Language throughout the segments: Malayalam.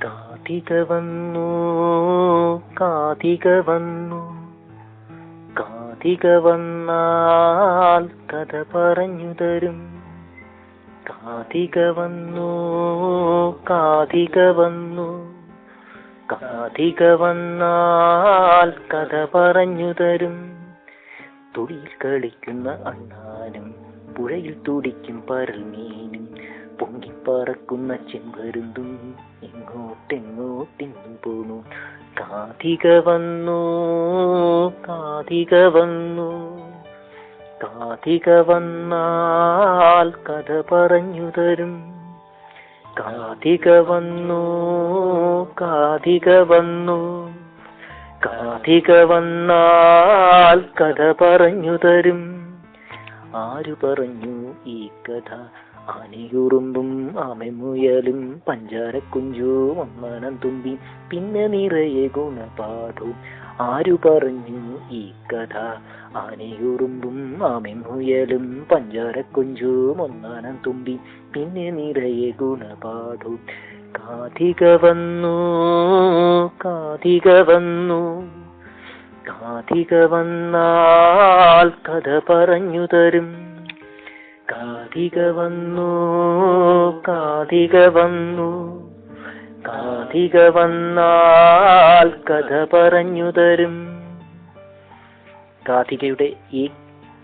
കാതിക വന്നു കാതിക വന്നു കാതിക വന്നാൽ കഥ പറഞ്ഞു തരും. കാതിക വന്നു കാതിക വന്നു കാതിക വന്നാൽ കഥ പറഞ്ഞു തരും. തുടിയിൽ കളിക്കുന്ന അണ്ണാനും പുഴയിൽ തുടിക്കും പരൽ മീനും പൊങ്ങിപ്പറക്കുന്ന ചെമ്പരുന്തും എങ്ങോട്ടെങ്ങോട്ടിന്നും പോന്നു. കാതിക വന്നു കാതിക വന്നു കാതിക വന്നാൽ കഥ പറഞ്ഞു തരും. കാതിക വന്നു കാതിക വന്നു കാതിക വന്നാൽ കഥ പറഞ്ഞു തരും. ആരു പറഞ്ഞു ഈ കഥ? ആനയുറുമ്പും ആമമുയലും പഞ്ചാരക്കുഞ്ചു ഒന്നാനം തുമ്പി പിന്നെ നിറയെ ഗുണപാഠവും. ആരു പറഞ്ഞു ഈ കഥ? ആനയുറുമ്പും ആമമുയലും പഞ്ചാരക്കുഞ്ചു ഒന്നാനം തുമ്പി പിന്നെ നിറയെ ഗുണപാഠവും. കാതിക വന്നു കാതിക വന്നു കാതിക വന്നാൽ കഥ പറഞ്ഞു തരും. കാതിക വന്നു കാതിക വന്നു കാതിക വന്നാൽ കഥ പറഞ്ഞു തരും. കാതികയുടെ ഈ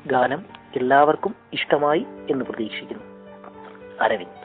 ഗാനം എല്ലാവർക്കും ഇഷ്ടമായി എന്ന് പ്രതീക്ഷിക്കുന്നു. അരവിന്ദ്.